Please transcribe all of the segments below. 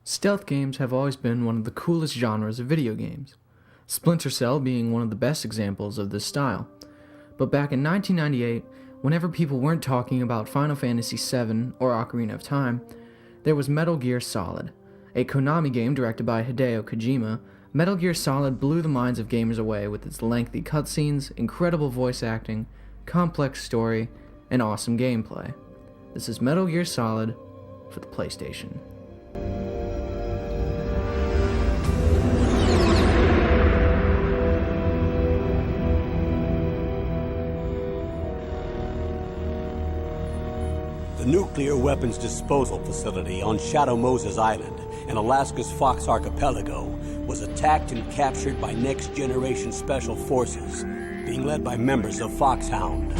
Stealth games have always been one of the coolest genres of video games, Splinter Cell being one of the best examples of this style. But back in 1998, whenever people weren't talking about Final Fantasy VII or Ocarina of Time, there was Metal Gear Solid. A Konami game directed by Hideo Kojima, Metal Gear Solid blew the minds of gamers away with its lengthy cutscenes, incredible voice acting, complex story, and awesome gameplay. This is Metal Gear Solid for the PlayStation. The nuclear weapons disposal facility on Shadow Moses Island in Alaska's Fox Archipelago was attacked and captured by next-generation special forces, being led by members of Foxhound.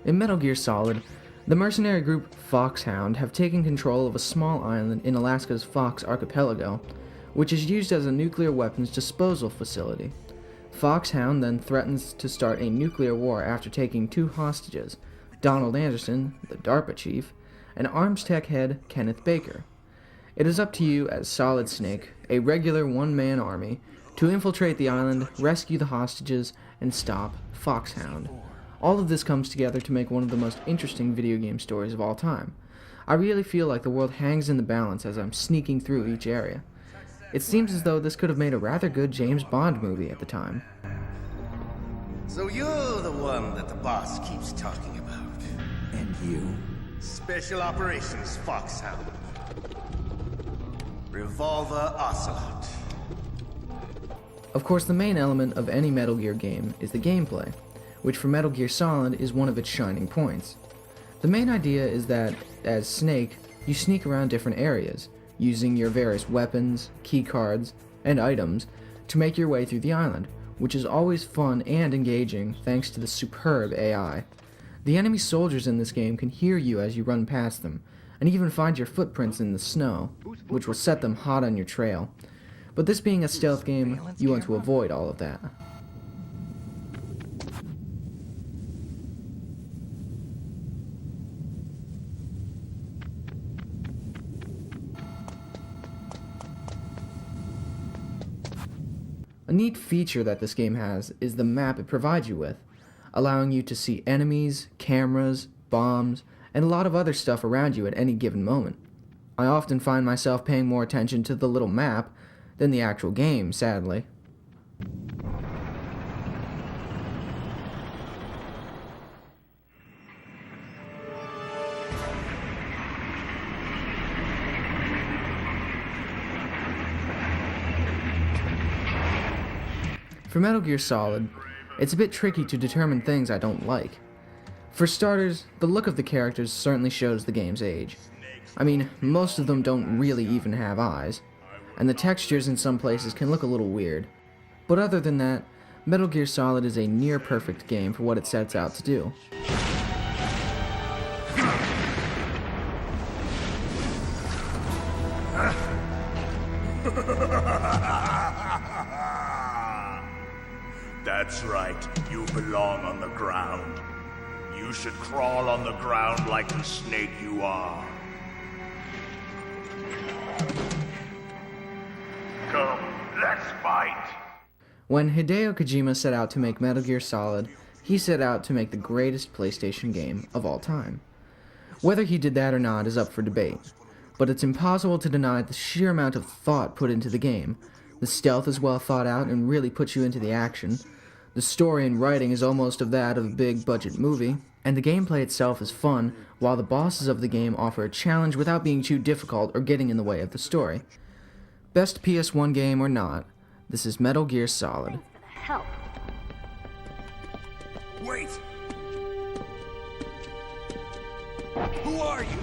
In Metal Gear Solid, the mercenary group Foxhound have taken control of a small island in Alaska's Fox Archipelago, which is used as a nuclear weapons disposal facility. Foxhound then threatens to start a nuclear war after taking two hostages, Donald Anderson, the DARPA chief, and Arms Tech head Kenneth Baker. It is up to you as Solid Snake, a regular one-man army, to infiltrate the island, rescue the hostages, and stop Foxhound. All of this comes together to make one of the most interesting video game stories of all time. I really feel like the world hangs in the balance as I'm sneaking through each area. It seems as though this could have made a rather good James Bond movie at the time. So you're the one that the boss keeps talking about. And you? Special Operations Foxhound. Revolver Ocelot. Of course, the main element of any Metal Gear game is the gameplay, which for Metal Gear Solid is one of its shining points. The main idea is that, as Snake, you sneak around different areas, using your various weapons, keycards, and items to make your way through the island, which is always fun and engaging thanks to the superb AI. The enemy soldiers in this game can hear you as you run past them, and even find your footprints in the snow, which will set them hot on your trail. But this being a stealth game, you want to avoid all of that. A neat feature that this game has is the map it provides you with, allowing you to see enemies, cameras, bombs, and a lot of other stuff around you at any given moment. I often find myself paying more attention to the little map than the actual game, sadly. For Metal Gear Solid, it's a bit tricky to determine things I don't like. For starters, the look of the characters certainly shows the game's age. I mean, most of them don't really even have eyes, and the textures in some places can look a little weird. But other than that, Metal Gear Solid is a near-perfect game for what it sets out to do. That's right, you belong on the ground. You should crawl on the ground like the snake you are. Come, let's fight! When Hideo Kojima set out to make Metal Gear Solid, he set out to make the greatest PlayStation game of all time. Whether he did that or not is up for debate, but it's impossible to deny the sheer amount of thought put into the game. The stealth is well thought out and really puts you into the action. The story and writing is almost of that of a big-budget movie, and the gameplay itself is fun, while the bosses of the game offer a challenge without being too difficult or getting in the way of the story. Best PS1 game or not, this is Metal Gear Solid. Help. Wait! Who are you?